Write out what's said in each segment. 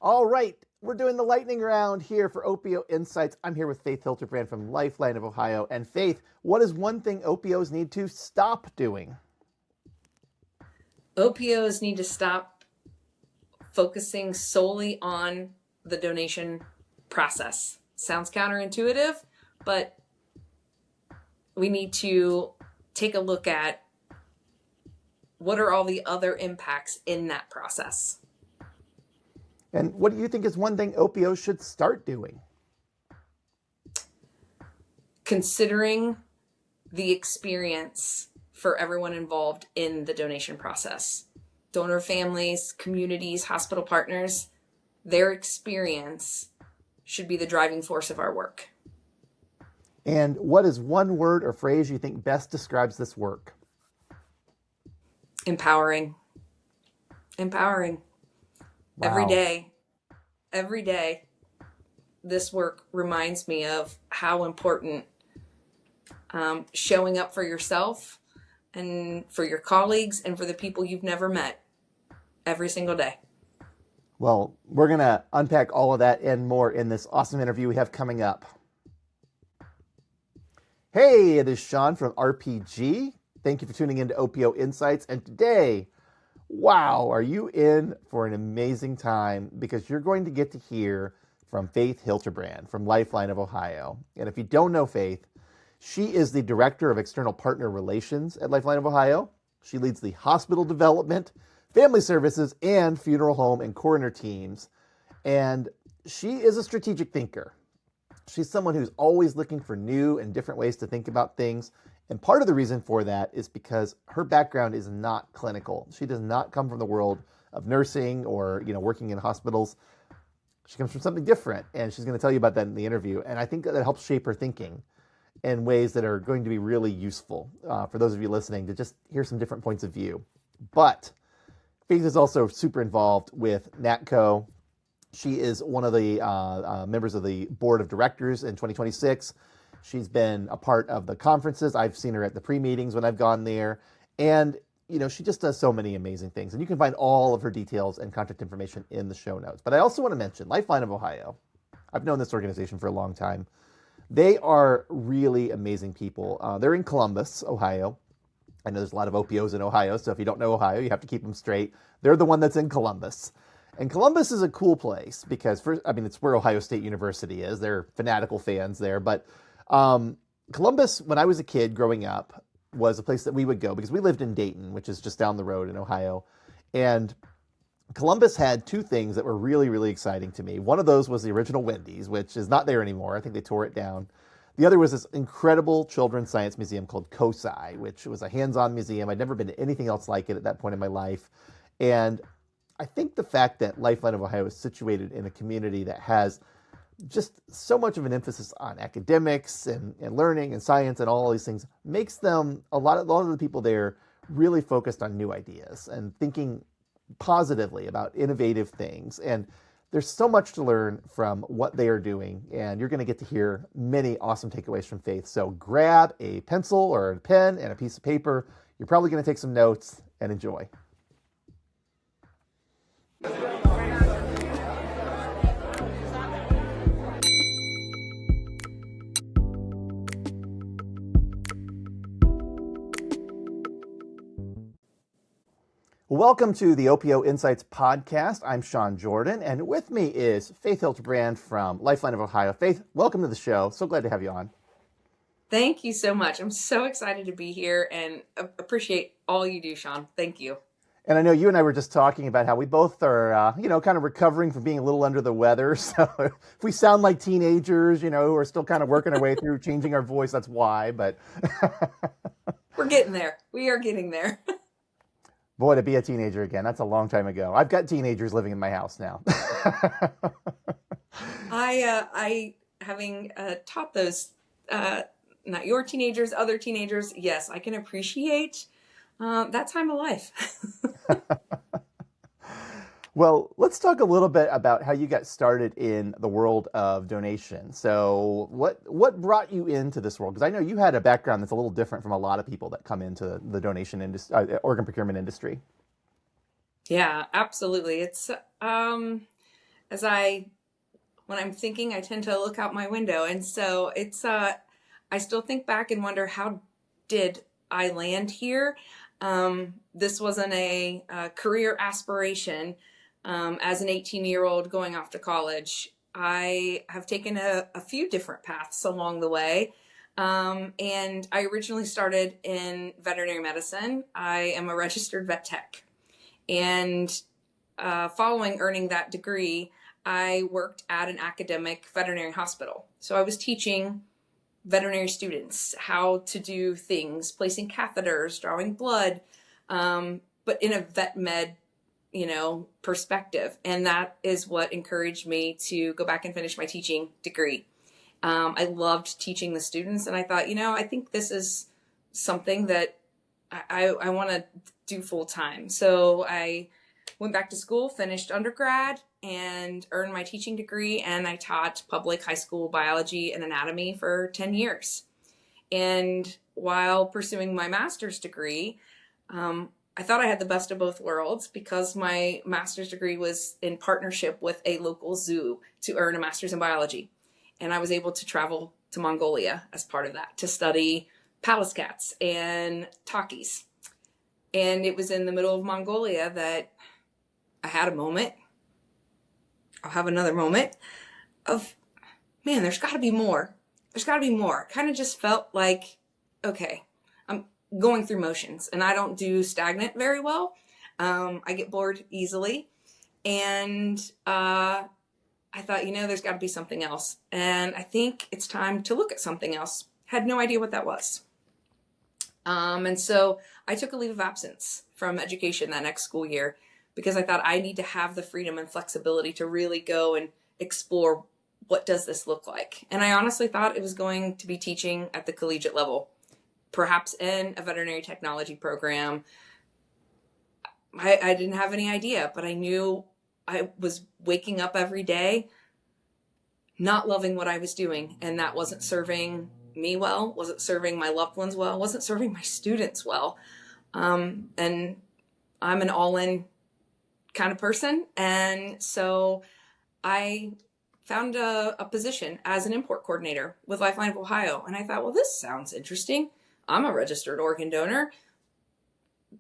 All right, we're doing the lightning round here for OPO Insights. I'm here with Faith Hilterbrand from Lifeline of Ohio. And Faith, what is one thing OPOs need to stop doing? OPOs need to stop focusing solely on the donation process. Sounds counterintuitive, but we need to take a look at what are all the other impacts in that process. And what do you think is one thing OPOs should start doing? Considering the experience for everyone involved in the donation process. Donor families, communities, hospital partners, their experience should be the driving force of our work. And what is one word or phrase you think best describes this work? Empowering. Empowering. Wow. Every day, this work reminds me of how important showing up for yourself and for your colleagues and for the people you've never met every single day. Well, we're going to unpack all of that and more in this awesome interview we have coming up. Hey, it is Sean from RPG. Thank you for tuning in to OPO Insights. And today, wow, are you in for an amazing time because you're going to get to hear from Faith Hilterbrand from Lifeline of Ohio. And if you don't know Faith, she is the Director of External Partner Relations at Lifeline of Ohio. She leads the hospital development, family services, and funeral home and coroner teams. And she is a strategic thinker. She's someone who's always looking for new and different ways to think about things. And part of the reason for that is because her background is not clinical. She does not come from the world of nursing or, working in hospitals. She comes from something different, and she's going to tell you about that in the interview. And I think that helps shape her thinking in ways that are going to be really useful for those of you listening to just hear some different points of view. But Faith is also super involved with NATCO. She is one of the members of the board of directors in 2026. She's been a part of the conferences. I've seen her at the pre-meetings when I've gone there. And, she just does so many amazing things. And you can find all of her details and contact information in the show notes. But I also want to mention Lifeline of Ohio. I've known this organization for a long time. They are really amazing people. They're in Columbus, Ohio. I know there's a lot of OPOs in Ohio, so if you don't know Ohio, you have to keep them straight. They're the one that's in Columbus. And Columbus is a cool place because, it's where Ohio State University is. They're fanatical fans there. But Columbus, when I was a kid growing up, was a place that we would go because we lived in Dayton, which is just down the road in Ohio. And Columbus had two things that were really, really exciting to me. One of those was the original Wendy's, which is not there anymore. I think they tore it down. The other was this incredible children's science museum called COSI, which was a hands-on museum. I'd never been to anything else like it at that point in my life. And I think the fact that Lifeline of Ohio is situated in a community that has just so much of an emphasis on academics and learning and science and all these things makes them, a lot of the people there really focused on new ideas and thinking positively about innovative things. And there's so much to learn from what they are doing. And you're going to get to hear many awesome takeaways from Faith. So grab a pencil or a pen and a piece of paper. You're probably going to take some notes and enjoy. Welcome to the OPO Insights podcast. I'm Sean Jordan, and with me is Faith Hilterbrand from Lifeline of Ohio. Faith, welcome to the show. So glad to have you on. Thank you so much. I'm so excited to be here and appreciate all you do, Sean. Thank you. And I know you and I were just talking about how we both are, kind of recovering from being a little under the weather. So if we sound like teenagers, who are still kind of working our way through changing our voice, that's why. But we're getting there. We are getting there. Boy, to be a teenager again, that's a long time ago. I've got teenagers living in my house now. I having taught those, not your teenagers, other teenagers, yes, I can appreciate that time of life. Well, let's talk a little bit about how you got started in the world of donation. So what brought you into this world? Because I know you had a background that's a little different from a lot of people that come into the donation industry, organ procurement industry. Yeah, absolutely. It's when I'm thinking, I tend to look out my window. And so I still think back and wonder, how did I land here? This wasn't a career aspiration. As an 18-year-old going off to college, I have taken a few different paths along the way. And I originally started in veterinary medicine. I am a registered vet tech. And following earning that degree, I worked at an academic veterinary hospital. So I was teaching veterinary students how to do things, placing catheters, drawing blood, but in a vet med, perspective. And that is what encouraged me to go back and finish my teaching degree. I loved teaching the students, and I thought, I think this is something that I want to do full time. So I went back to school, finished undergrad, and earned my teaching degree, and I taught public high school biology and anatomy for 10 years. And while pursuing my master's degree, I thought I had the best of both worlds, because my master's degree was in partnership with a local zoo to earn a master's in biology. And I was able to travel to Mongolia as part of that to study Pallas cats and talkies. And it was in the middle of Mongolia that I had a moment. I'll have another moment of, man, there's got to be more. There's got to be more. Kind of just felt like, okay, I'm going through motions, and I don't do stagnant very well. I get bored easily. And I thought, there's got to be something else. And I think it's time to look at something else. Had no idea what that was. And so I took a leave of absence from education that next school year, because I thought I need to have the freedom and flexibility to really go and explore, what does this look like? And I honestly thought it was going to be teaching at the collegiate level, perhaps in a veterinary technology program. I didn't have any idea, but I knew I was waking up every day not loving what I was doing, and that wasn't serving me well, wasn't serving my loved ones well, wasn't serving my students well. And I'm an all-in kind of person. And so I found a position as an import coordinator with Lifeline of Ohio. And I thought, well, this sounds interesting. I'm a registered organ donor.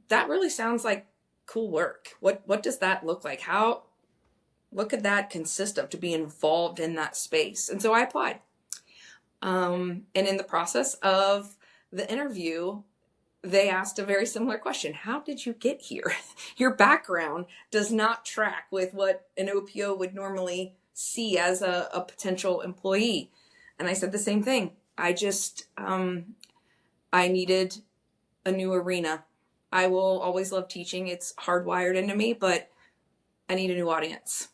That really sounds like cool work. What does that look like? What could that consist of, to be involved in that space? And so I applied. And in the process of the interview, they asked a very similar question. How did you get here? Your background does not track with what an OPO would normally see as a potential employee. And I said the same thing. I just, I needed a new arena. I will always love teaching. It's hardwired into me, but I need a new audience.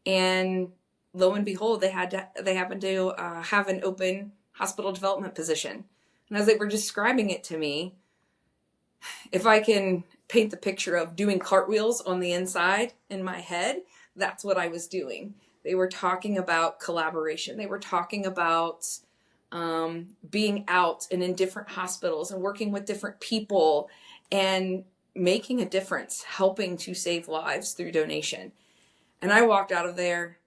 And lo and behold, they happened to have an open hospital development position. And as they were describing it to me, if I can paint the picture of doing cartwheels on the inside in my head, that's what I was doing. They were talking about collaboration. They were talking about being out and in different hospitals and working with different people and making a difference, helping to save lives through donation. And I walked out of there.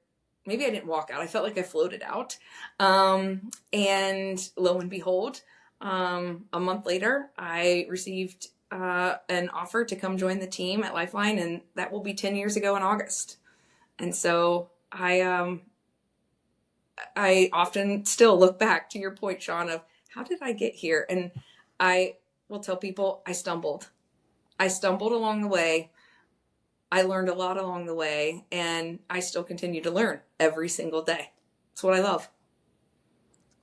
Maybe I didn't walk out. I felt like I floated out. And lo and behold, a month later, I received an offer to come join the team at Lifeline, and that will be 10 years ago in August. And so I often still look back to your point, Sean, of how did I get here? And I will tell people I stumbled. I stumbled along the way. I learned a lot along the way, and I still continue to learn every single day. It's what I love.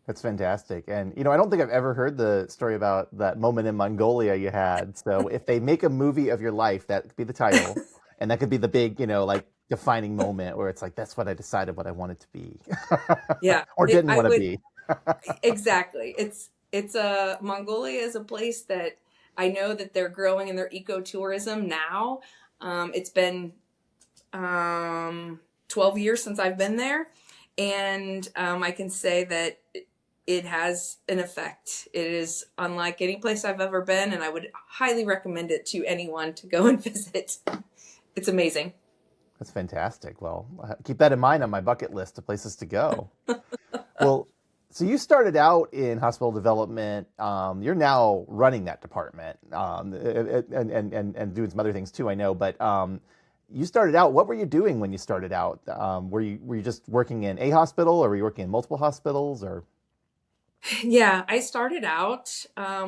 That's fantastic. And, I don't think I've ever heard the story about that moment in Mongolia you had. So if they make a movie of your life, that could be the title. And that could be the big, defining moment where it's like, that's what I decided what I wanted to be. Yeah. Or didn't want to be. Exactly. It's Mongolia is a place that I know that they're growing in their ecotourism now. It's been 12 years since I've been there. And I can say that it has an effect. It is unlike any place I've ever been, and I would highly recommend it to anyone to go and visit. It's amazing. That's fantastic. Well, I'll keep that in mind on my bucket list of places to go. Well, so you started out in hospital development. You're now running that department, and doing some other things too, I know. But you started out. What were you doing when you started out? Were you just working in a hospital, or were you working in multiple hospitals, or? Yeah, I started out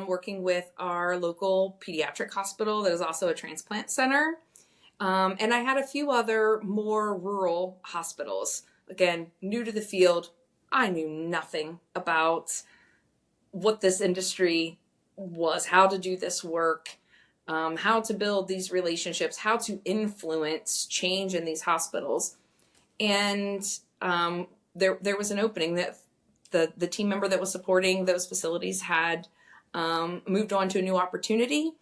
working with our local pediatric hospital that is also a transplant center. And I had a few other more rural hospitals. Again, new to the field, I knew nothing about what this industry was, how to do this work, how to build these relationships, how to influence change in these hospitals. And there was an opening that the team member that was supporting those facilities had moved on to a new opportunity,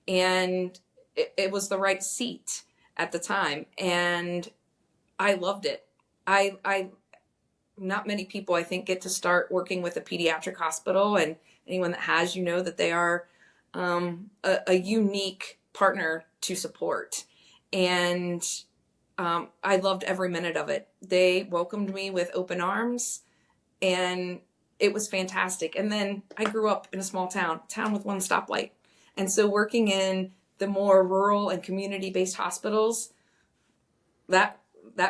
and it was the right seat at the time, and I loved it. I not many people, I think, get to start working with a pediatric hospital, and anyone that has, that they are a unique partner to support. And I loved every minute of it. They welcomed me with open arms, and it was fantastic. And then I grew up in a small town with one stoplight. And so working in the more rural and community-based hospitals, that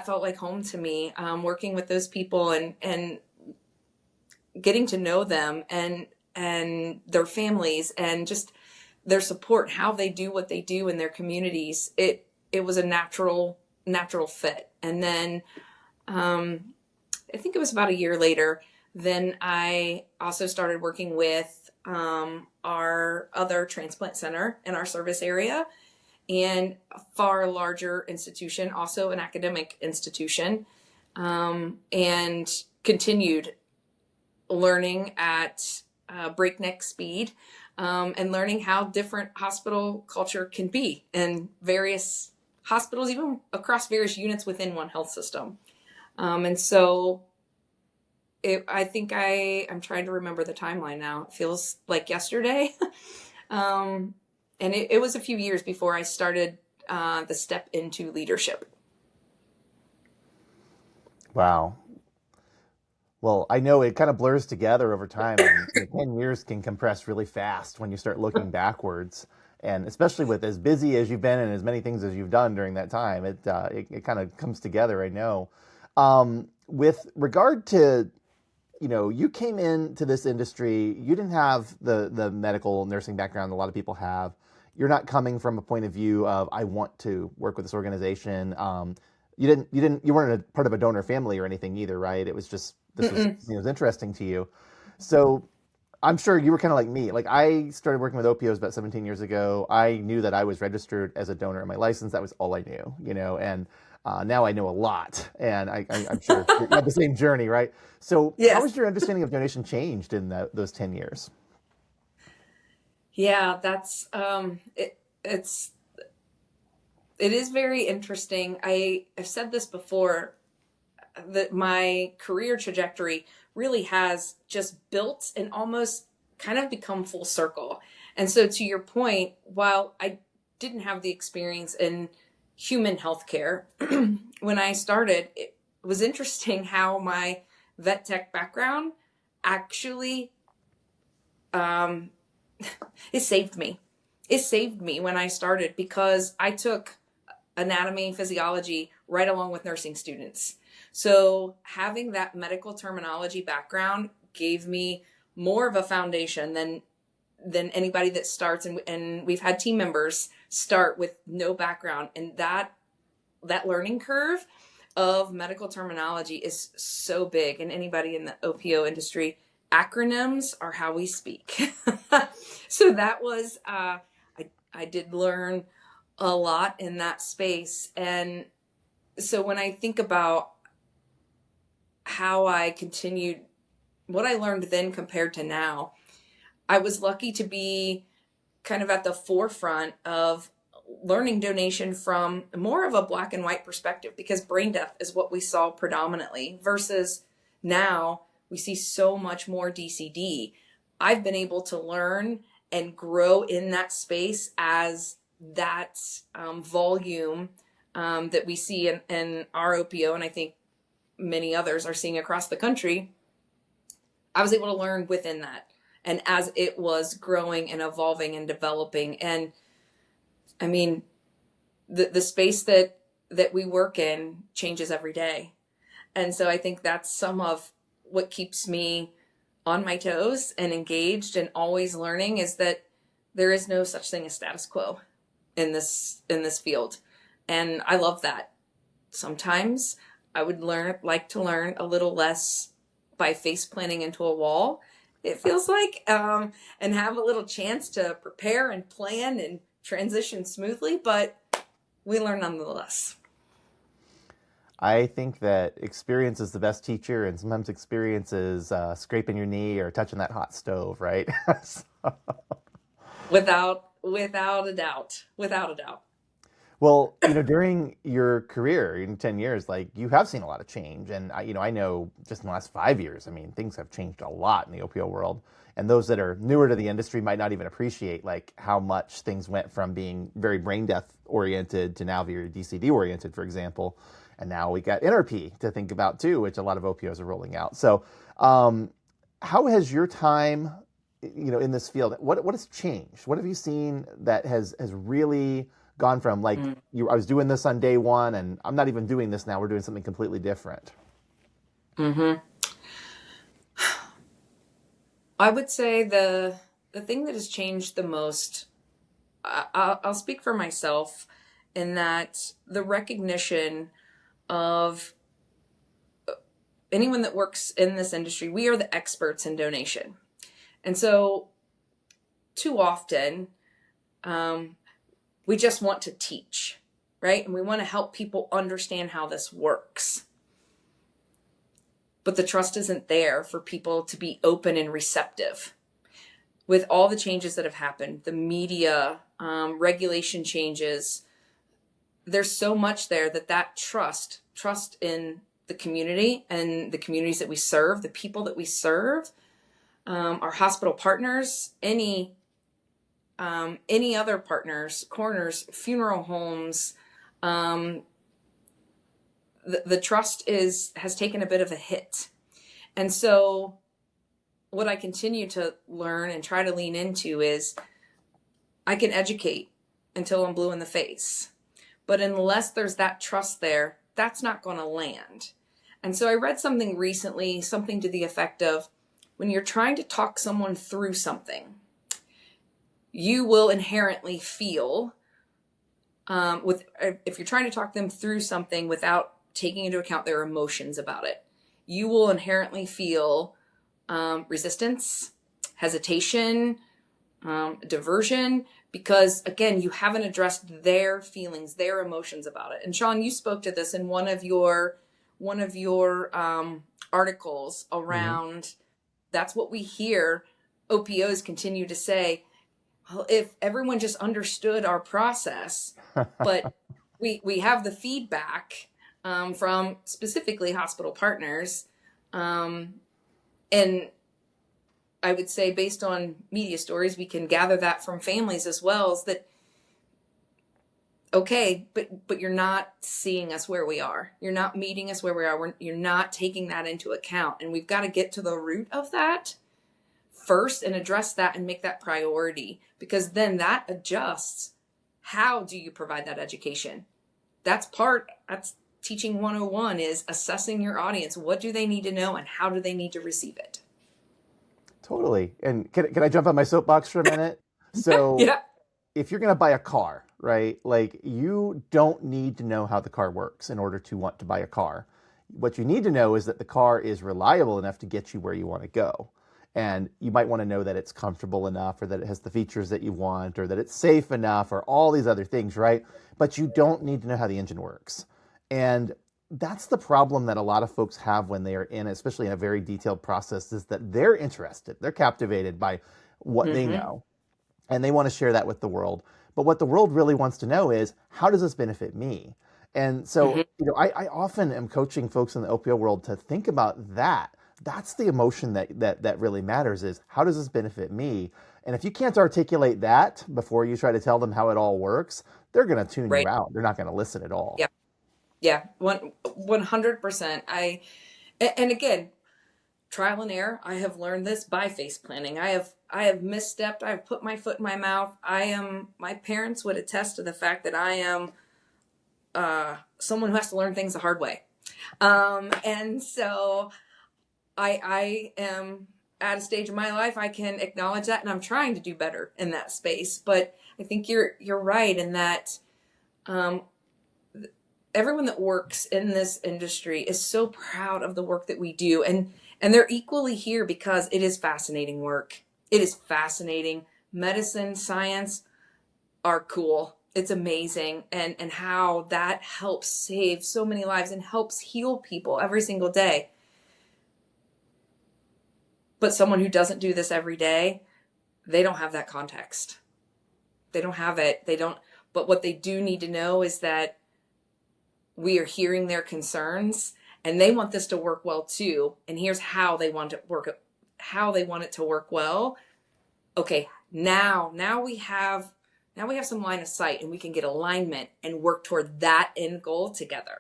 felt like home to me. Working with those people and getting to know them and their families and just their support, how they do what they do in their communities. It was a natural fit. And then I think it was about a year later, then I also started working with our other transplant center in our service area, and a far larger institution, also an academic institution, and continued learning at breakneck speed, and learning how different hospital culture can be in various hospitals, even across various units within one health system. And so I think I'm trying to remember the timeline now. It feels like yesterday. And it was a few years before I started the step into leadership. Wow. Well, I know it kind of blurs together over time, and 10 years can compress really fast when you start looking backwards. And especially with as busy as you've been and as many things as you've done during that time, it kind of comes together, I know. With regard to, you came into this industry, you didn't have the medical nursing background a lot of people have. You're not coming from a point of view of, I want to work with this organization. You weren't a part of a donor family or anything either, right? It was just, this was, was interesting to you. So I'm sure you were kind of like me. Like, I started working with OPOs about 17 years ago. I knew that I was registered as a donor in my license. That was all I knew, and now I know a lot, and I'm sure you had the same journey, right? So Yes. How has your understanding of donation changed in those 10 years? Yeah, that's it is very interesting. I've said this before, that my career trajectory really has just built and almost kind of become full circle. And so to your point, while I didn't have the experience in human healthcare when I started, it was interesting how my vet tech background actually it saved me. It saved me when I started, because I took anatomy and physiology right along with nursing students. So having that medical terminology background gave me more of a foundation than anybody that starts. And we've had team members start with no background, and that learning curve of medical terminology is so big. And anybody in the OPO industry, acronyms are how we speak. So that was, I did learn a lot in that space. And so when I think about how I continued, what I learned then compared to now, I was lucky to be kind of at the forefront of learning donation from more of a black and white perspective, because brain death is what we saw predominantly, versus now we see so much more DCD. I've been able to learn and grow in that space as that volume that we see in our OPO, and I think many others are seeing across the country, I was able to learn within that. And as it was growing and evolving and developing, and I mean, the space that we work in changes every day. And so I think that's some of what keeps me on my toes and engaged and always learning, is that there is no such thing as status quo in this field. And I love that. Sometimes I would like to learn a little less by face planting into a wall, it feels like, and have a little chance to prepare and plan and transition smoothly, but we learn nonetheless. I think that experience is the best teacher, and sometimes experience is scraping your knee or touching that hot stove, right? Without a doubt. Without a doubt. Well, during your career in 10 years, like, you have seen a lot of change. And I know just in the last 5 years, I mean, things have changed a lot in the OPO world. And those that are newer to the industry might not even appreciate like how much things went from being very brain death oriented to now very DCD oriented, for example. And now we got NRP to think about too, which a lot of OPOs are rolling out. So how has your time, in this field, what has changed? What have you seen that has really gone from like, I was doing this on day one and I'm not even doing this now, we're doing something completely different? I would say the thing that has changed the most, I'll speak for myself, in that the recognition of anyone that works in this industry, we are the experts in donation. And so too often, we just want to teach, right? And we want to help people understand how this works. But the trust isn't there for people to be open and receptive. With all the changes that have happened, the media, regulation changes, there's so much there that trust in the community and the communities that we serve, the people that we serve, our hospital partners, any other partners, coroners, funeral homes, the trust has taken a bit of a hit. And so what I continue to learn and try to lean into is I can educate until I'm blue in the face. But unless there's that trust there, that's not going to land. And so I read something recently, something to the effect of, when you're trying to talk someone through something, you will inherently feel, if you're trying to talk them through something without taking into account their emotions about it, you will inherently feel resistance, hesitation, diversion, because again, you haven't addressed their feelings, their emotions about it. And Sean, you spoke to this in one of your articles around, that's what we hear OPOs continue to say, well, if everyone just understood our process, but we have the feedback from specifically hospital partners, and I would say based on media stories, we can gather that from families as well, is that, okay, but you're not seeing us where we are. You're not meeting us where we are. You're not taking that into account. And we've got to get to the root of that first and address that and make that priority, because then that adjusts. How do you provide that education? That's teaching 101, is assessing your audience. What do they need to know and how do they need to receive it? Totally. And can I jump on my soapbox for a minute? So yeah. If you're going to buy a car, right, like, you don't need to know how the car works in order to want to buy a car. What you need to know is that the car is reliable enough to get you where you want to go. And you might want to know that it's comfortable enough, or that it has the features that you want, or that it's safe enough, or all these other things, right? But you don't need to know how the engine works. And that's the problem that a lot of folks have when they are in, especially in a very detailed process, is that they're interested, they're captivated by what they know, and they want to share that with the world. But what the world really wants to know is, how does this benefit me? And so, I often am coaching folks in the OPO world to think about that. That's the emotion that really matters, is, how does this benefit me? And if you can't articulate that before you try to tell them how it all works, they're going to tune you Right. out. They're not going to listen at all. Yeah. Yeah. 100%. And again, trial and error. I have learned this by face planning. I have misstepped. I've put my foot in my mouth. My parents would attest to the fact that I am someone who has to learn things the hard way. And so I am at a stage in my life I can acknowledge that, and I'm trying to do better in that space. But I think you're right in that um, everyone that works in this industry is so proud of the work that we do, and they're equally here because it is fascinating work. It is fascinating. Medicine, science are cool. It's amazing, and how that helps save so many lives and helps heal people every single day. But someone who doesn't do this every day, they don't have that context. They don't have it. They don't. But what they do need to know is that we are hearing their concerns, and they want this to work well too. And here's how they want it work. How they want it to work well. Okay, now we have some line of sight, and we can get alignment and work toward that end goal together.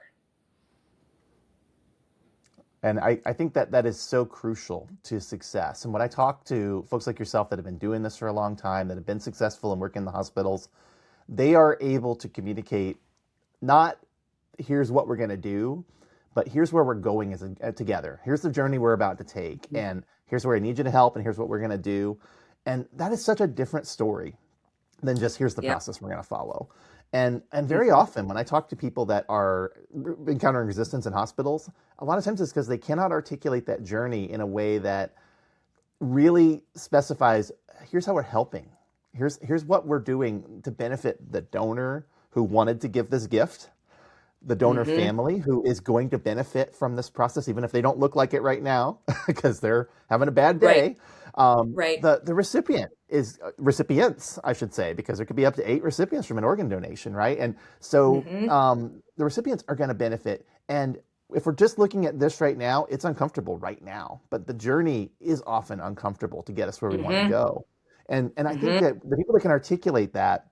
And I think that that is so crucial to success. And when I talk to folks like yourself that have been doing this for a long time, that have been successful and work in the hospitals, they are able to communicate not here's what we're going to do, but here's where we're going together. Here's the journey we're about to take. And here's where I need you to help. And here's what we're going to do. And that is such a different story than just here's the process we're going to follow. And very often when I talk to people that are encountering resistance in hospitals, a lot of times it's because they cannot articulate that journey in a way that really specifies, here's how we're helping. Here's what we're doing to benefit the donor who wanted to give this gift, the donor family who is going to benefit from this process, even if they don't look like it right now because they're having a bad day. Right. The recipient is recipients, I should say, because there could be up to 8 recipients from an organ donation, right? And so the recipients are going to benefit. And if we're just looking at this right now, it's uncomfortable right now, but the journey is often uncomfortable to get us where we want to go. And I think that the people that can articulate that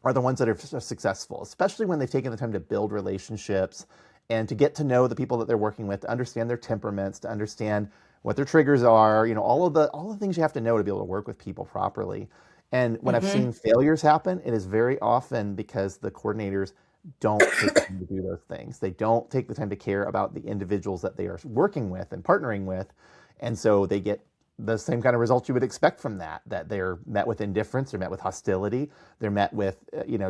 are the ones that are successful, especially when they've taken the time to build relationships and to get to know the people that they're working with, to understand their temperaments, to understand what their triggers are, all of the things you have to know to be able to work with people properly. And when I've seen failures happen, it is very often because the coordinators don't take the time to do those things. They don't take the time to care about the individuals that they are working with and partnering with. And so they get the same kind of results you would expect from that they're met with indifference, they're met with hostility, they're met with,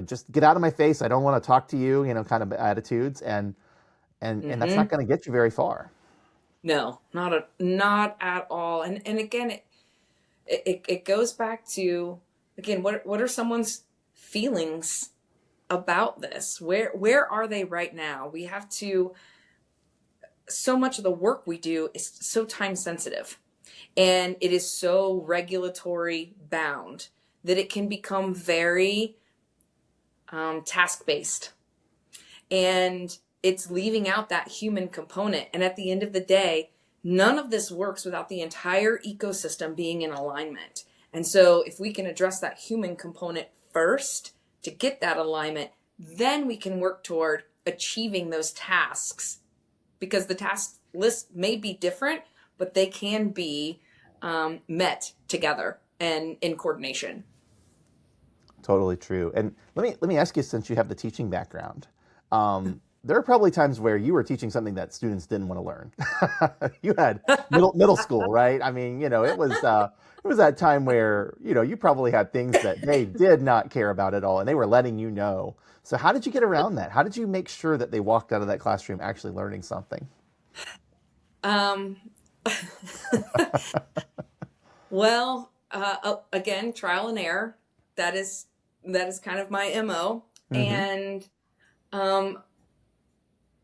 just get out of my face, I don't want to talk to you, kind of attitudes. And that's not going to get you very far. No, not at all. And again, it goes back to, again, what are someone's feelings about this? Where are they right now? We have to, so much of the work we do is so time sensitive, and it is so regulatory bound that it can become very task based, and it's leaving out that human component. And at the end of the day, none of this works without the entire ecosystem being in alignment. And so if we can address that human component first to get that alignment, then we can work toward achieving those tasks, because the task list may be different, but they can be met together and in coordination. Totally true. And let me ask you, since you have the teaching background, there are probably times where you were teaching something that students didn't want to learn. You had middle school, right? I mean, it was that time where, you probably had things that they did not care about at all, and they were letting you know. So how did you get around that? How did you make sure that they walked out of that classroom actually learning something? Well, again, trial and error. That is kind of my MO. And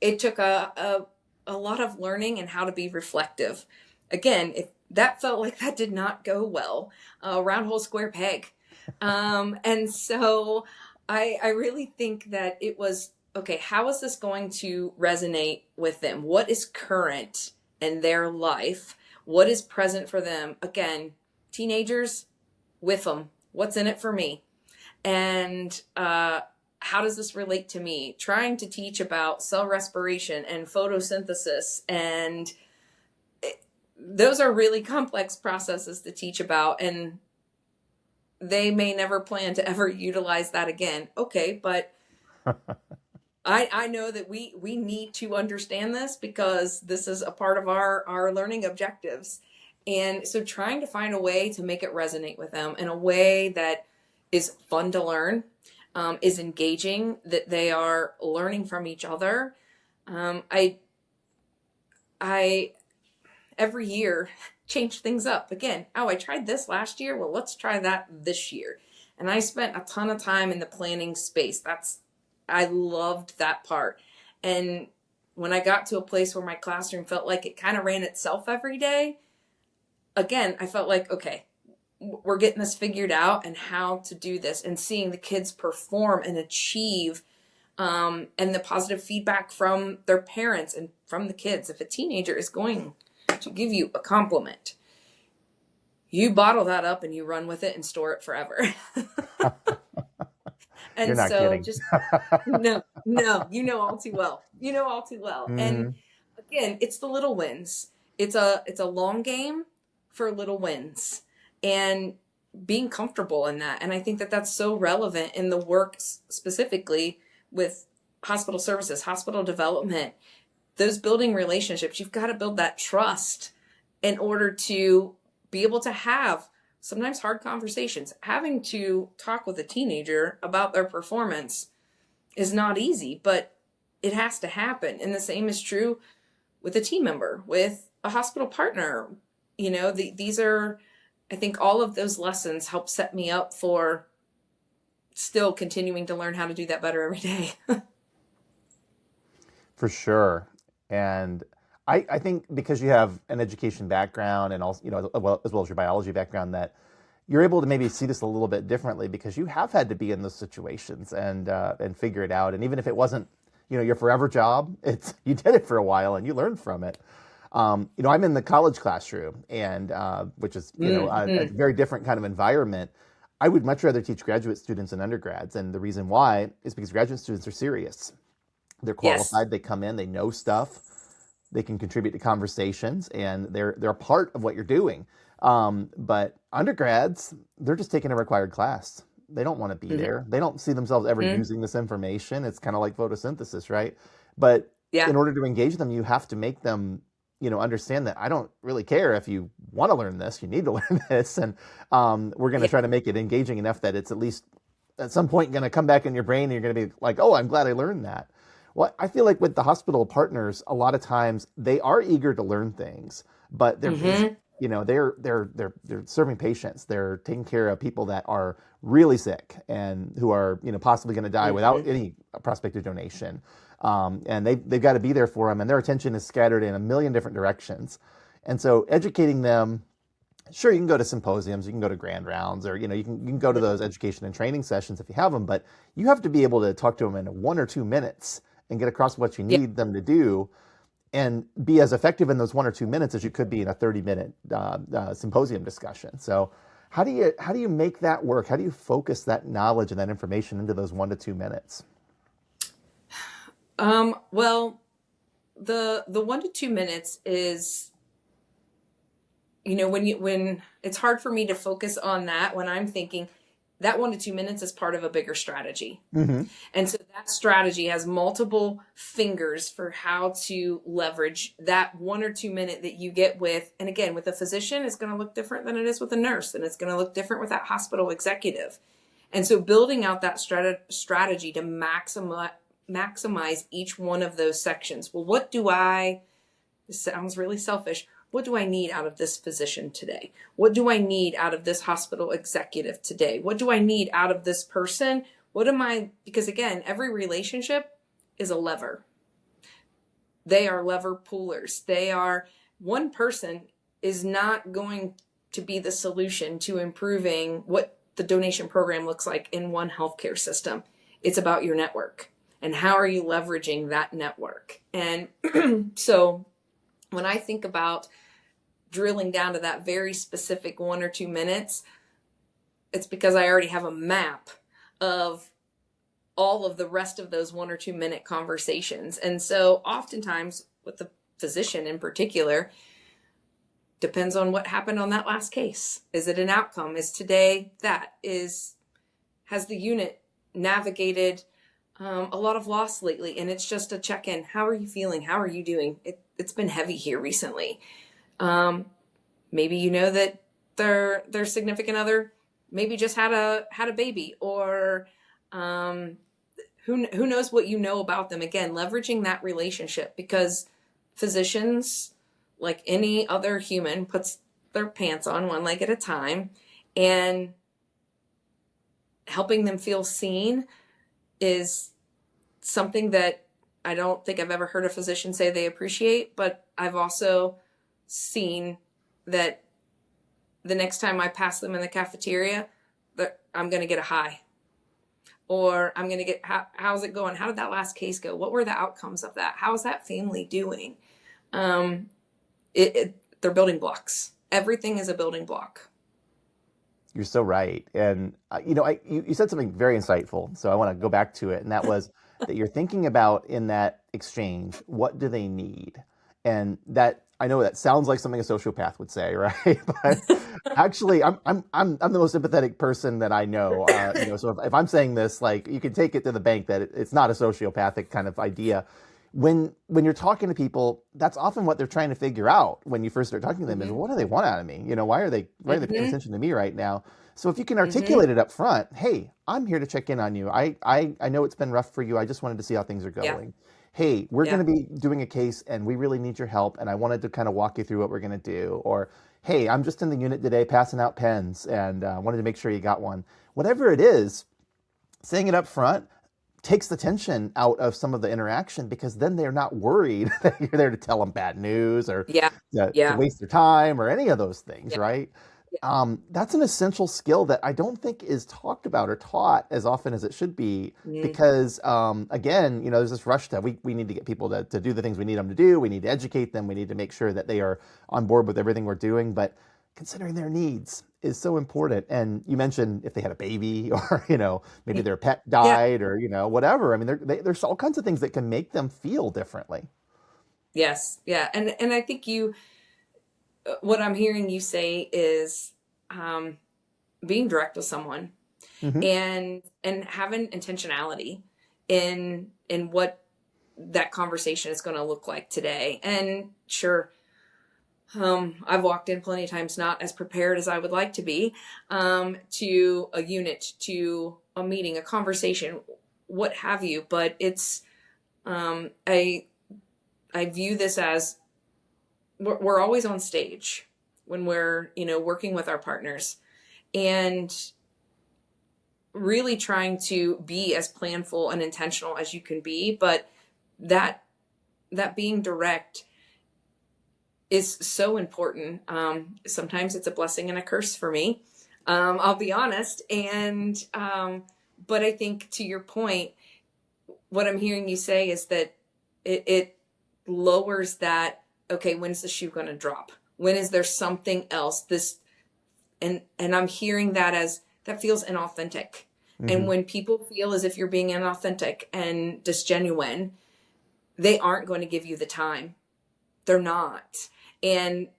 it took a lot of learning and how to be reflective. Again, if that felt like that did not go well, round hole square peg. And so I really think that it was, okay, how is this going to resonate with them? What is current in their life? What is present for them? Again, teenagers, with them. What's in it for me? And how does this relate to me? Trying to teach about cell respiration and photosynthesis, and those are really complex processes to teach about, and they may never plan to ever utilize that again. Okay, but I know that we need to understand this because this is a part of our learning objectives. And so trying to find a way to make it resonate with them in a way that is fun to learn, is engaging, that they are learning from each other. I every year change things up. Again, oh, I tried this last year. Well, let's try that this year. And I spent a ton of time in the planning space. I loved that part. And when I got to a place where my classroom felt like it kind of ran itself every day, again, I felt like, okay, we're getting this figured out and how to do this, and seeing the kids perform and achieve, and the positive feedback from their parents and from the kids. If a teenager is going to give you a compliment, you bottle that up and you run with it and store it forever. And You're not so kidding. just no, you know all too well. You know all too well. And again, it's the little wins. It's a long game for little wins, and being comfortable in that. And I think that that's so relevant in the work specifically with hospital services, hospital development, those building relationships. You've got to build that trust in order to be able to have sometimes hard conversations. Having to talk with a teenager about their performance is not easy, but it has to happen. And the same is true with a team member, with a hospital partner. You know, these are, I think all of those lessons help set me up for still continuing to learn how to do that better every day. For sure. And I think because you have an education background and also, as well as your biology background, that you're able to maybe see this a little bit differently because you have had to be in those situations and figure it out. And even if it wasn't, your forever job, you did it for a while and you learned from it. I'm in the college classroom, and which is a very different kind of environment. I would much rather teach graduate students than undergrads, and the reason why is because graduate students are serious. They're qualified. Yes. They come in. They know stuff. They can contribute to conversations, and they're a part of what you're doing. But undergrads, they're just taking a required class. They don't want to be there. They don't see themselves ever using this information. It's kind of like photosynthesis, right? But in order to engage them, you have to make them, understand that I don't really care if you want to learn this. You need to learn this, and we're going to try to make it engaging enough that it's at least at some point going to come back in your brain, and you're going to be like, "Oh, I'm glad I learned that." Well, I feel like with the hospital partners, a lot of times they are eager to learn things, but they're busy. They're serving patients. They're taking care of people that are really sick and who are possibly going to die without any prospect of donation. And they've got to be there for them, and their attention is scattered in a million different directions. And so educating them, sure, you can go to symposiums, you can go to grand rounds, or you can go to those education and training sessions if you have them, but you have to be able to talk to them in 1 or 2 minutes and get across what you need them to do, and be as effective in those 1 or 2 minutes as you could be in a 30-minute symposium discussion. So how do you make that work? How do you focus that knowledge and that information into those 1 to 2 minutes? Well, the 1 to 2 minutes is, when it's hard for me to focus on that when I'm thinking that 1 to 2 minutes is part of a bigger strategy. And so that strategy has multiple fingers for how to leverage that 1 or 2 minute that you get with, and again, with a physician, it's going to look different than it is with a nurse, and it's going to look different with that hospital executive. And so building out that strategy to maximize each one of those sections. Well, this sounds really selfish. What do I need out of this physician today? What do I need out of this hospital executive today? What do I need out of this person? Because again, every relationship is a lever. They are lever pullers. One person is not going to be the solution to improving what the donation program looks like in one healthcare system. It's about your network and how are you leveraging that network? And so when I think about drilling down to that very specific 1 or 2 minutes, it's because I already have a map of all of the rest of those 1 or 2 minute conversations. And so oftentimes with the physician in particular, depends on what happened on that last case. Is it an outcome? Is today that? Has the unit navigated a lot of loss lately? And it's just a check-in. How are you feeling? How are you doing? It's been heavy here recently. Maybe you know that their significant other maybe just had a baby, or who knows what you know about them. Again, leveraging that relationship, because physicians, like any other human, puts their pants on one leg at a time, and helping them feel seen is something that I don't think I've ever heard a physician say they appreciate, but I've also seen that the next time I pass them in the cafeteria, I'm going to get a hi. Or I'm going to get, how's it going? How did that last case go? What were the outcomes of that? How's that family doing? They're building blocks. Everything is a building block. You're so right. And, you said something very insightful. So I want to go back to it. And that was that you're thinking about in that exchange, what do they need? And that, I know that sounds like something a sociopath would say, right? But actually, I'm the most empathetic person that I know. So if I'm saying this, like, you can take it to the bank that it's not a sociopathic kind of idea. When you're talking to people, that's often what they're trying to figure out when you first start talking to them is, what do they want out of me? Why are they paying attention to me right now? So if you can articulate it up front, hey, I'm here to check in on you. I know it's been rough for you. I just wanted to see how things are going. Yeah. Hey, we're going to be doing a case and we really need your help. And I wanted to kind of walk you through what we're going to do. Or, hey, I'm just in the unit today passing out pens and wanted to make sure you got one. Whatever it is, saying it up front takes the tension out of some of the interaction, because then they're not worried that you're there to tell them bad news or to waste their time or any of those things, right? Yeah. That's an essential skill that I don't think is talked about or taught as often as it should be, because again, there's this rush to we need to get people to do the things we need them to do. We need to educate them. We need to make sure that they are on board with everything we're doing. But considering their needs is so important. And you mentioned if they had a baby or, maybe their pet died or, whatever. I mean, there's all kinds of things that can make them feel differently. Yes. Yeah. And I think what I'm hearing you say is being direct with someone and having intentionality in what that conversation is going to look like today. And sure, I've walked in plenty of times not as prepared as I would like to be to a unit, to a meeting, a conversation, what have you. But it's I view this as we're always on stage when we're working with our partners, and really trying to be as planful and intentional as you can be. But that being direct is so important. Sometimes it's a blessing and a curse for me. I'll be honest. And, but I think to your point, what I'm hearing you say is that it lowers that, okay, when's the shoe going to drop? When is there something else? And I'm hearing that as that feels inauthentic. And when people feel as if you're being inauthentic and disgenuine, they aren't going to give you the time. They're not. And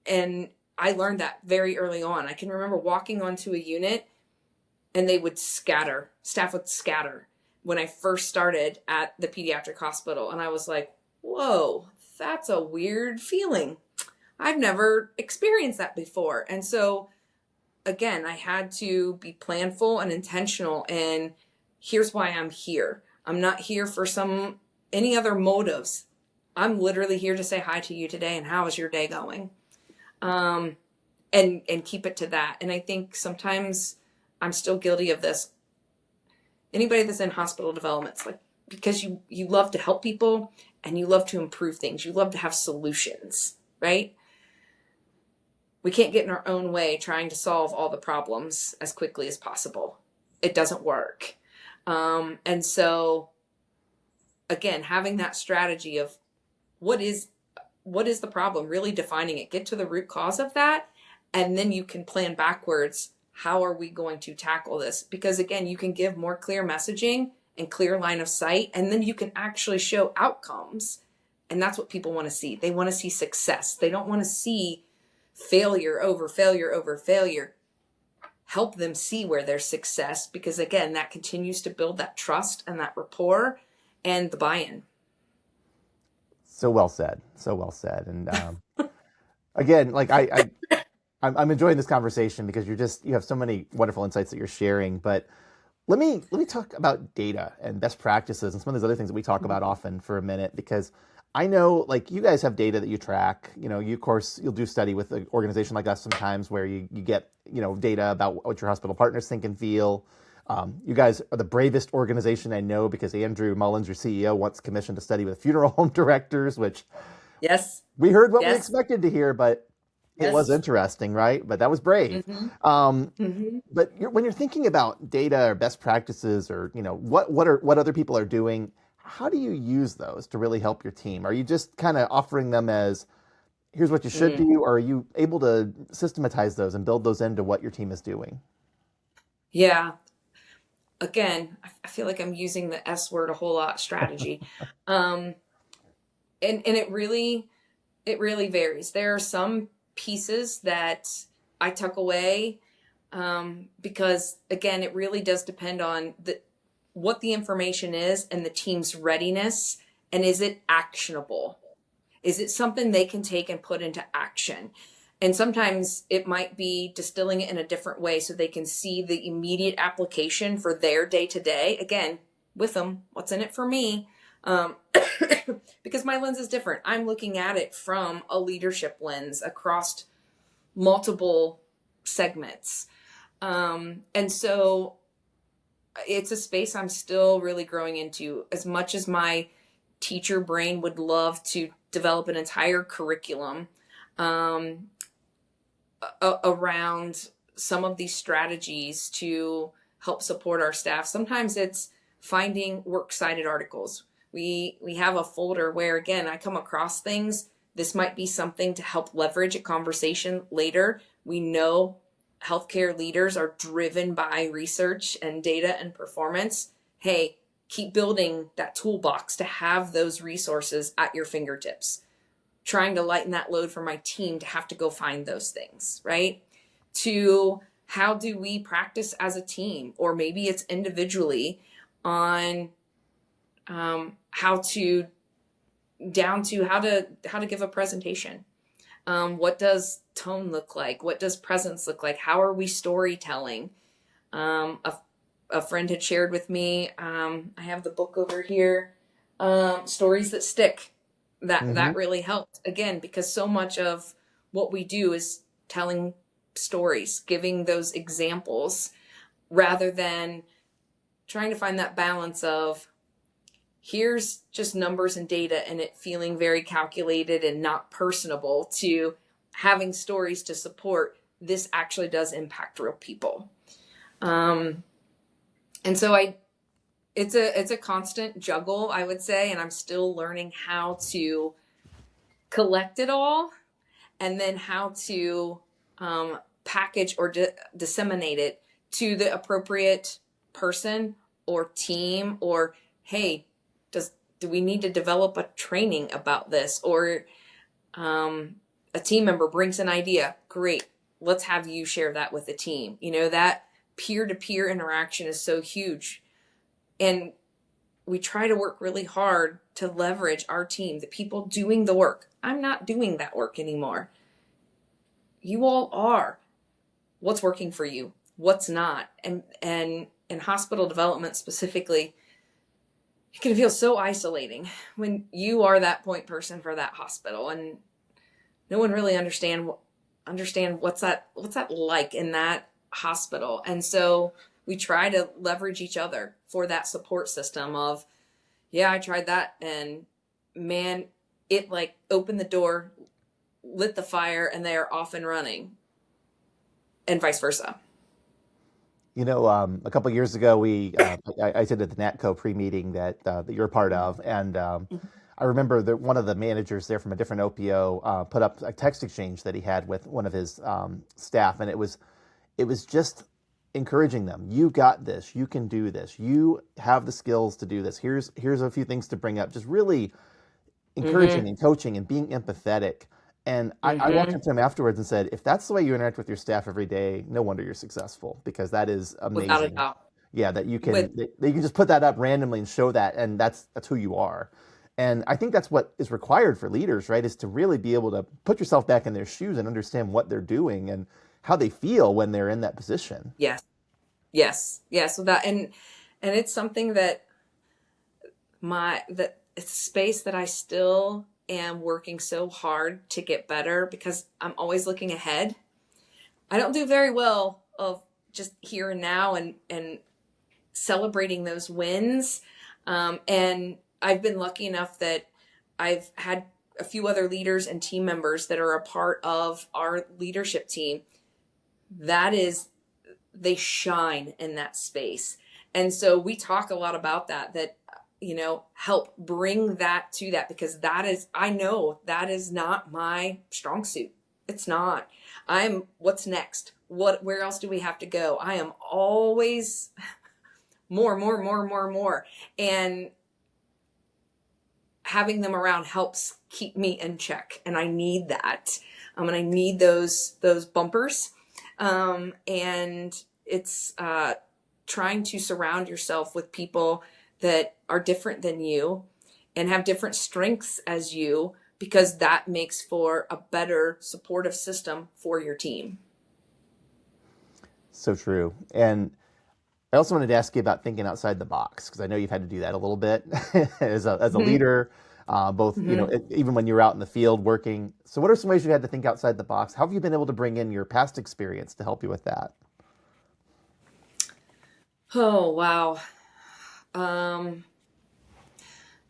I learned that very early on. I can remember walking onto a unit and they would scatter. Staff would scatter when I first started at the pediatric hospital. And I was like, whoa, that's a weird feeling. I've never experienced that before. And so again, I had to be planful and intentional. And here's why I'm here. I'm not here for any other motives. I'm literally here to say hi to you today. And how is your day going? And keep it to that. And I think sometimes I'm still guilty of this. Anybody that's in hospital development, it's like, because you love to help people and you love to improve things. You love to have solutions, right? We can't get in our own way trying to solve all the problems as quickly as possible. It doesn't work. And so again, having that strategy of what is the problem, really defining it, get to the root cause of that. And then you can plan backwards. how are we going to tackle this? Because again, you can give more clear messaging and clear line of sight, and then you can actually show outcomes. And that's what people want to see. They want to see success. They don't want to see failure over failure over failure. Help them see where there's success, because again, that continues to build that trust and that rapport and the buy-in. So well said. So well said. And again, like I'm enjoying this conversation because you have so many wonderful insights that you're sharing. But let me talk about data and best practices and some of those other things that we talk about often for a minute, because I know, like, you guys have data that you track. You know, of course, you'll do study with an organization like us sometimes where you get, data about what your hospital partners think and feel. You guys are the bravest organization I know, because Andrew Mullins, your CEO, once commissioned a study with funeral home directors, which Yes. we heard what we Yes. expected to hear, but it Yes. was interesting, right? But that was brave. But when you're thinking about data or best practices, or what other people are doing, how do you use those to really help your team? Are you just kind of offering them as, here's what you should do, or are you able to systematize those and build those into what your team is doing? Yeah. Again, I feel like I'm using the S word a whole lot, strategy. And it really varies. There are some pieces that I tuck away, because again, it really does depend on what the information is and the team's readiness, and is it actionable? Is it something they can take and put into action? And sometimes it might be distilling it in a different way so they can see the immediate application for their day to day. Again, with them, what's in it for me? Because my lens is different. I'm looking at it from a leadership lens across multiple segments. And so it's a space I'm still really growing into. As much as my teacher brain would love to develop an entire curriculum around some of these strategies to help support our staff, sometimes it's finding works cited articles. We have a folder where, again, I come across things. This might be something to help leverage a conversation later. We know healthcare leaders are driven by research and data and performance. Hey, keep building that toolbox to have those resources at your fingertips. Trying to lighten that load for my team to have to go find those things, right? To how do we practice as a team, or maybe it's individually, on how to give a presentation. What does tone look like? What does presence look like? How are we storytelling? A friend had shared with me, I have the book over here, Stories That Stick. That really helped, again, because so much of what we do is telling stories, giving those examples, rather than trying to find that balance of, here's just numbers and data and it feeling very calculated and not personable, to having stories to support this actually does impact real people. And so it's a constant juggle, I would say, and I'm still learning how to collect it all, and then how to package or disseminate it to the appropriate person or team, or, hey, do we need to develop a training about this? Or a team member brings an idea. Great. Let's have you share that with the team. That peer-to-peer interaction is so huge. And we try to work really hard to leverage our team, the people doing the work. I'm not doing that work anymore. You all are. What's working for you? What's not? And in hospital development specifically, it can feel so isolating when you are that point person for that hospital, and no one really understand what's that like in that hospital. And so we try to leverage each other for that support system of, yeah, I tried that, and man, it like opened the door, lit the fire, and they are off and running, and vice versa. A couple of years ago, I attended the NATCO pre-meeting that you're a part of, and I remember that one of the managers there from a different OPO put up a text exchange that he had with one of his staff, and it was it was just encouraging them. You got this. You can do this. You have the skills to do this. Here's a few things to bring up. Just really encouraging Mm-hmm. and coaching and being empathetic. And I walked Mm-hmm. up to him afterwards and said, if that's the way you interact with your staff every day, no wonder you're successful, because that is Without a amazing. doubt. Yeah, With that you can just put that up randomly and show that, and that's who you are. And I think that's what is required for leaders, right? Is to really be able to put yourself back in their shoes and understand what they're doing and how they feel when they're in that position. yes, yes, yes. So that and it's something that that it's a space that I still am working so hard to get better because I'm always looking ahead. I don't do very well of just here and now and celebrating those wins. And I've been lucky enough that I've had a few other leaders and team members that are a part of our leadership team. That is, they shine in that space. And so we talk a lot about that, help bring that to that, because I know that is not my strong suit. It's not. What's next? Where else do we have to go? I am always more, more, more, more, more. And having them around helps keep me in check. And I need that. And I need those bumpers. And it's trying to surround yourself with people that are different than you and have different strengths as you, because that makes for a better supportive system for your team. So true. And I also wanted to ask you about thinking outside the box, because I know you've had to do that a little bit as a Mm-hmm. leader, both, Mm-hmm. even when you're out in the field working. So what are some ways you had to think outside the box? How have you been able to bring in your past experience to help you with that? Oh, wow. Um,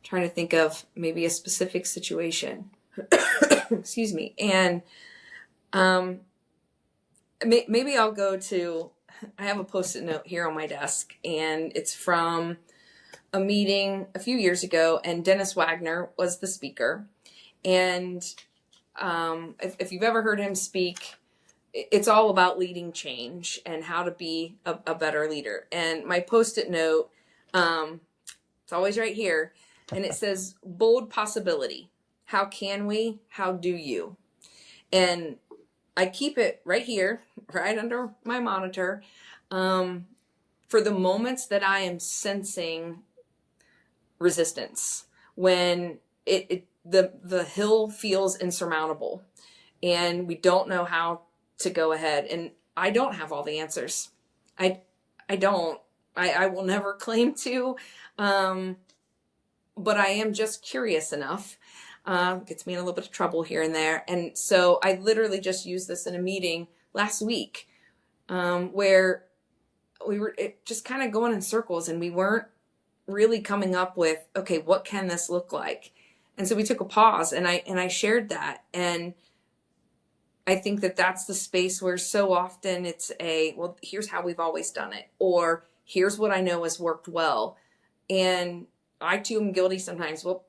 Trying to think of maybe a specific situation. Excuse me. And um, maybe I'll go to, I have a post-it note here on my desk, and it's from a meeting a few years ago, and Dennis Wagner was the speaker. And if you've ever heard him speak, it's all about leading change and how to be a better leader. And my post-it note, it's always right here, and it says, bold possibility. How can we? How do you? And I keep it right here, right under my monitor, for the moments that I am sensing resistance, when the hill feels insurmountable and we don't know how to go ahead. And I don't have all the answers. I I don't. I will never claim to, um, but I am just curious enough. Gets me in a little bit of trouble here and there. And so I literally just used this in a meeting last week, where we were just kind of going in circles and we weren't really coming up with, okay, what can this look like? And so we took a pause, and I shared that. And I think that that's the space where so often it's well, here's how we've always done it, or here's what I know has worked well. And I too am guilty sometimes. Well,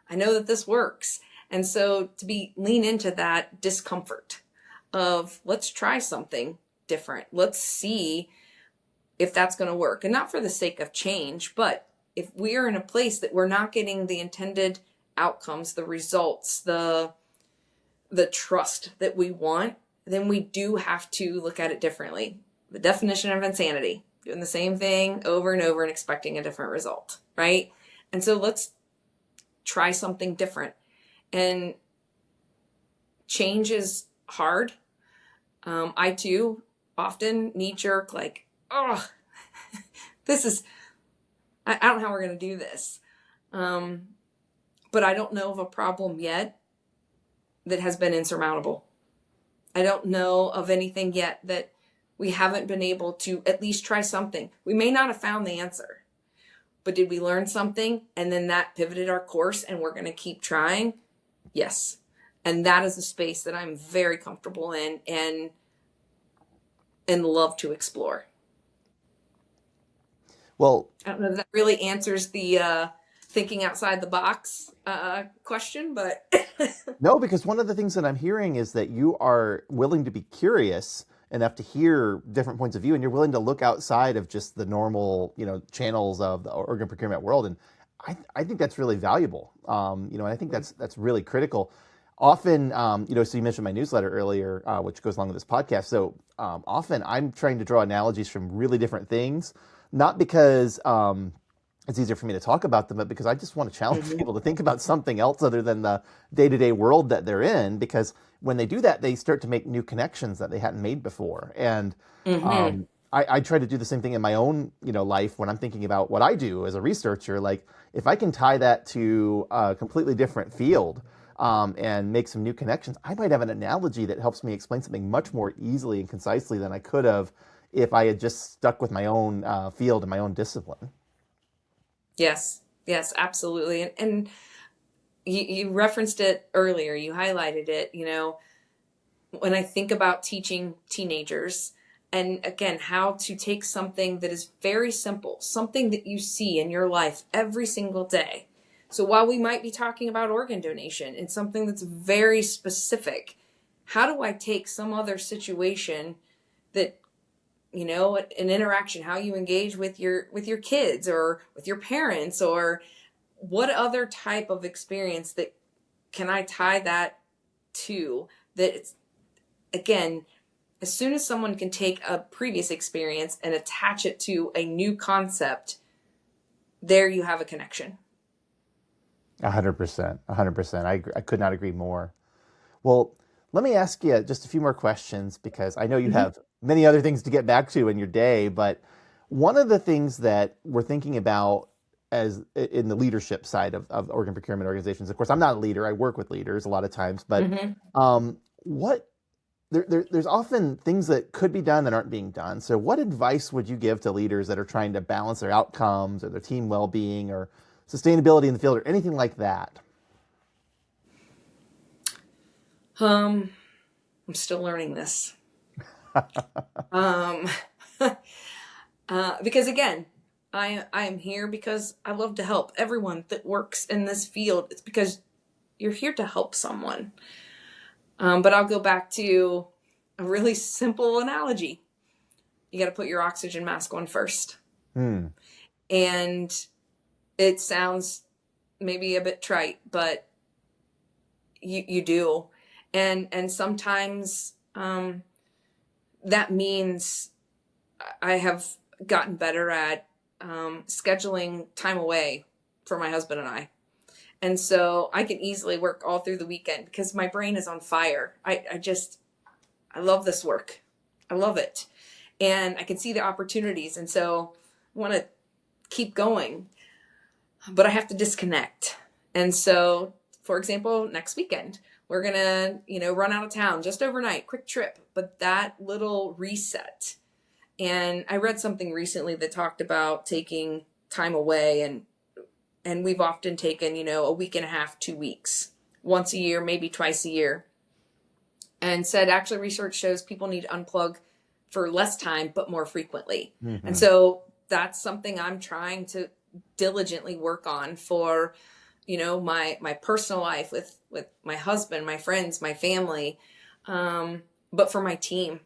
I know that this works. And so lean into that discomfort of, let's try something different. Let's see if that's going to work. And not for the sake of change, but if we are in a place that we're not getting the intended outcomes, the results, the trust that we want, then we do have to look at it differently. The definition of insanity, doing the same thing over and over and expecting a different result, right? And so let's try something different. And change is hard. I too often knee jerk, like, oh, this is, I don't know how we're going to do this. But I don't know of a problem yet that has been insurmountable. I don't know of anything yet that we haven't been able to at least try something. We may not have found the answer, but did we learn something? And then that pivoted our course, and we're going to keep trying? Yes. And that is a space that I'm very comfortable in and love to explore. Well, I don't know if that really answers the thinking outside the box question, but no, because one of the things that I'm hearing is that you are willing to be curious enough to hear different points of view, and you're willing to look outside of just the normal, channels of the organ procurement world. And I think that's really valuable. And I think that's really critical. Often, so you mentioned my newsletter earlier, which goes along with this podcast. So often I'm trying to draw analogies from really different things, not because it's easier for me to talk about them, but because I just want to challenge people to think about something else other than the day-to-day world that they're in. Because when they do that, they start to make new connections that they hadn't made before. And I try to do the same thing in my own, life when I'm thinking about what I do as a researcher. Like if I can tie that to a completely different field, and make some new connections, I might have an analogy that helps me explain something much more easily and concisely than I could have if I had just stuck with my own field and my own discipline. Yes, absolutely. And you referenced it earlier, you highlighted it, when I think about teaching teenagers, and again, how to take something that is very simple, something that you see in your life every single day. So while we might be talking about organ donation and something that's very specific, how do I take some other situation that, an interaction, how you engage with your kids or with your parents, or what other type of experience that can I tie that to, that it's, again, as soon as someone can take a previous experience and attach it to a new concept, there you have a connection. 100%. 100%. I could not agree more. Well, let me ask you just a few more questions because I know you have many other things to get back to in your day. But one of the things that we're thinking about as in the leadership side of organ procurement organizations, of course, I'm not a leader. I work with leaders a lot of times. But there's often things that could be done that aren't being done. So what advice would you give to leaders that are trying to balance their outcomes or their team well-being or sustainability in the field or anything like that? I'm still learning this. Because again, I am here because I love to help everyone that works in this field. It's because you're here to help someone. But I'll go back to a really simple analogy. You got to put your oxygen mask on first. And it sounds maybe a bit trite, but you do. And sometimes that means I have gotten better at scheduling time away for my husband and I. And so I can easily work all through the weekend because my brain is on fire. I love this work. I love it. And I can see the opportunities. And so I want to keep going, but I have to disconnect. And so, for example, next weekend, we're going to, run out of town just overnight, quick trip, but that little reset. And I read something recently that talked about taking time away, and we've often taken, a week and a half, 2 weeks, once a year, maybe twice a year, and said actually research shows people need to unplug for less time, but more frequently. And so that's something I'm trying to diligently work on for, my personal life with my husband, my friends, my family, but for my team.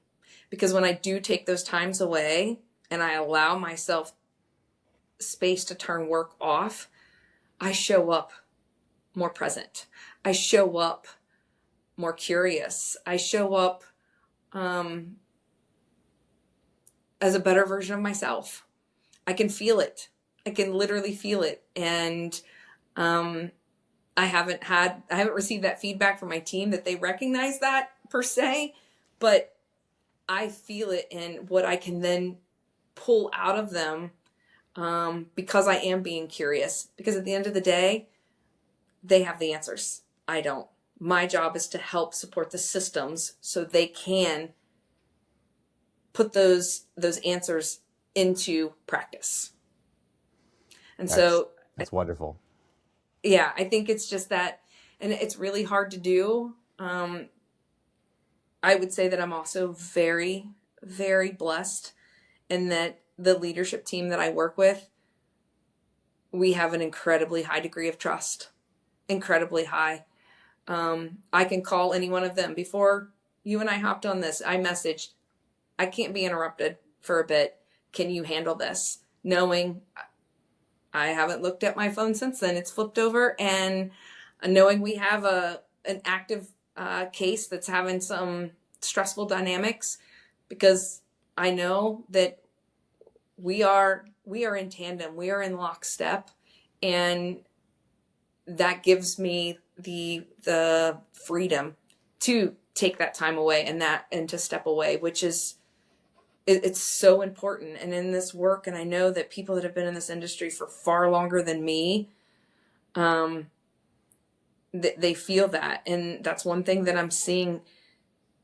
Because when I do take those times away and I allow myself space to turn work off, I show up more present. I show up more curious. I show up as a better version of myself. I can feel it. I can literally feel it. And I haven't received that feedback from my team that they recognize that per se, but I feel it in what I can then pull out of them because I am being curious. Because at the end of the day, they have the answers. I don't. My job is to help support the systems so they can put those answers into practice. And that's wonderful. Yeah, I think it's just that, and it's really hard to do. I would say that I'm also very, very blessed in that the leadership team that I work with, we have an incredibly high degree of trust, incredibly high. I can call any one of them. Before you and I hopped on this, I messaged I can't be interrupted for a bit. Can you handle this? Knowing I haven't looked at my phone since then. It's flipped over, and knowing we have an active case that's having some stressful dynamics, because I know that we are in tandem, we are in lockstep, and that gives me the freedom to take that time away and to step away, which is it's so important. And in this work, and I know that people that have been in this industry for far longer than me, they feel that. And that's one thing that I'm seeing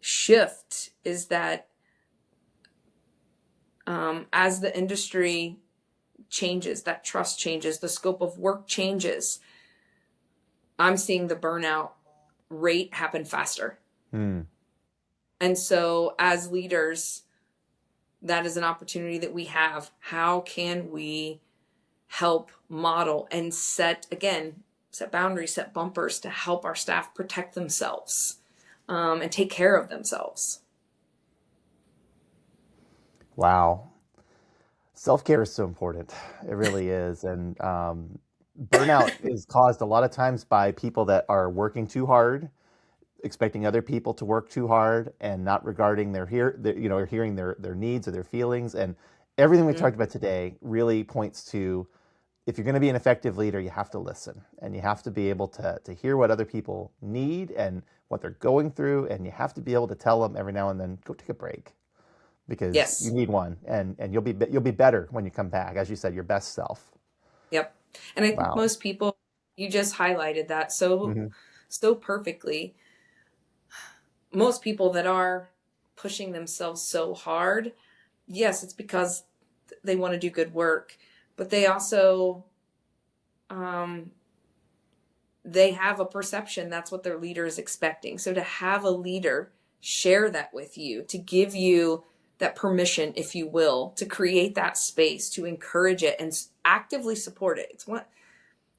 shift, is that as the industry changes, that trust changes, the scope of work changes, I'm seeing the burnout rate happen faster. And so as leaders, that is an opportunity that we have. How can we help model and set boundaries, set bumpers to help our staff protect themselves and take care of themselves? Wow. Self-care is so important. It really is. And burnout is caused a lot of times by people that are working too hard, expecting other people to work too hard, and not regarding hearing their needs or their feelings. And everything we talked about today really points to, if you're going to be an effective leader, you have to listen, and you have to be able to hear what other people need and what they're going through. And you have to be able to tell them every now and then, go take a break, because Yes. you need one, and you'll be better when you come back, as you said, your best self. Yep. And I think Wow. most people, you just highlighted that so perfectly. Most people that are pushing themselves so hard, yes, it's because they want to do good work, but they also they have a perception that's what their leader is expecting. So to have a leader share that with you, to give you that permission, if you will, to create that space, to encourage it and actively support it. It's what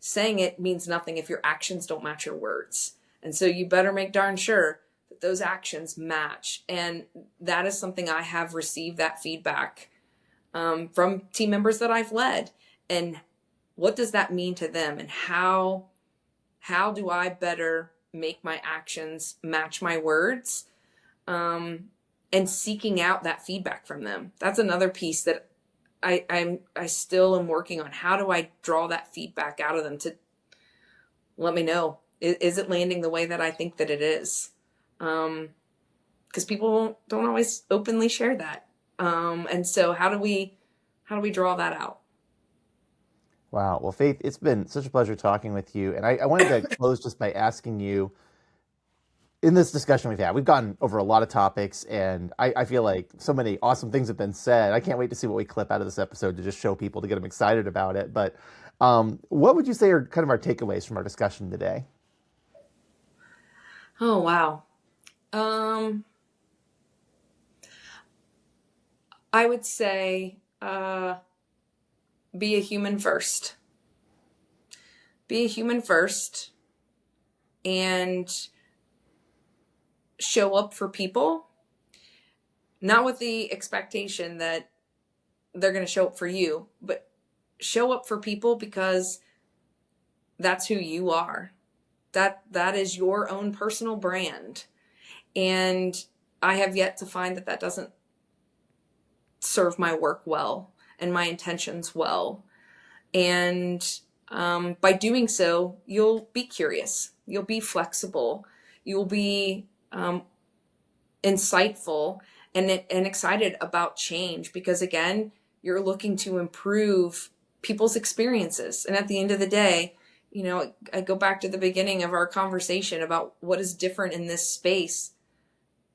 saying it means nothing if your actions don't match your words. And so you better make darn sure that those actions match. And that is something I have received that feedback from team members that I've led. And what does that mean to them? And how do I better make my actions match my words? And seeking out that feedback from them. That's another piece that I still am working on. How do I draw that feedback out of them to let me know, is it landing the way that I think that it is? Because people don't always openly share that. And so how do we draw that out? Wow. Well, Faith, it's been such a pleasure talking with you. And I wanted to close just by asking you, in this discussion we've gone over a lot of topics, and I feel like so many awesome things have been said. I can't wait to see what we clip out of this episode to just show people, to get them excited about it. But what would you say are kind of our takeaways from our discussion today? Oh, wow. I would say be a human first. Be a human first, and show up for people, not with the expectation that they're going to show up for you, but show up for people because that's who you are. That is your own personal brand. And I have yet to find that doesn't serve my work well and my intentions well. And by doing so, you'll be curious, you'll be flexible, you'll be insightful and excited about change, because again, you're looking to improve people's experiences. And at the end of the day, I go back to the beginning of our conversation about what is different in this space,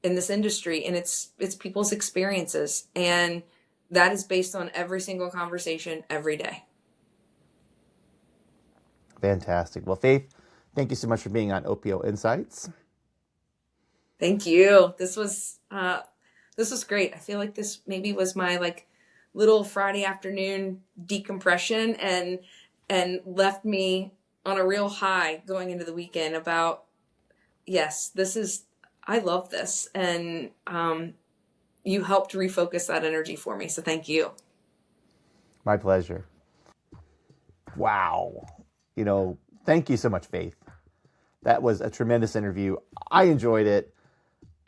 in this industry, and it's people's experiences. And that is based on every single conversation every day. Fantastic. Well, Faith, thank you so much for being on OPO Insights. Thank you. This was great. I feel like this maybe was my little Friday afternoon decompression, and left me on a real high going into the weekend about, yes, I love this. And you helped refocus that energy for me. So thank you. My pleasure. Wow. Thank you so much, Faith. That was a tremendous interview. I enjoyed it.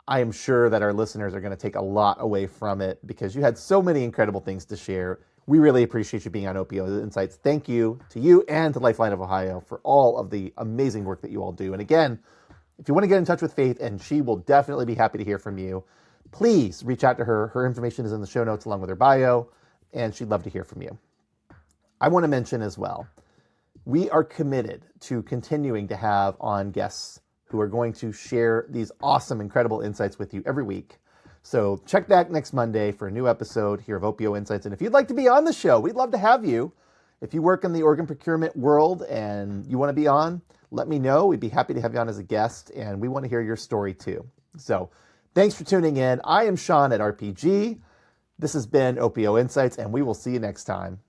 I am sure that our listeners are going to take a lot away from it because you had so many incredible things to share. We really appreciate you being on OPO Insights. Thank you to you and to Lifeline of Ohio for all of the amazing work that you all do. And again, if you want to get in touch with Faith, and she will definitely be happy to hear from you, please reach out to her. Her information is in the show notes along with her bio, and she'd love to hear from you. I want to mention as well, we are committed to continuing to have on guests who are going to share these awesome, incredible insights with you every week. So check back next Monday for a new episode here of OPO Insights. And if you'd like to be on the show, we'd love to have you. If you work in the organ procurement world and you want to be on, let me know. We'd be happy to have you on as a guest, and we want to hear your story too. So thanks for tuning in. I am Sean at RPG. This has been OPO Insights, and we will see you next time.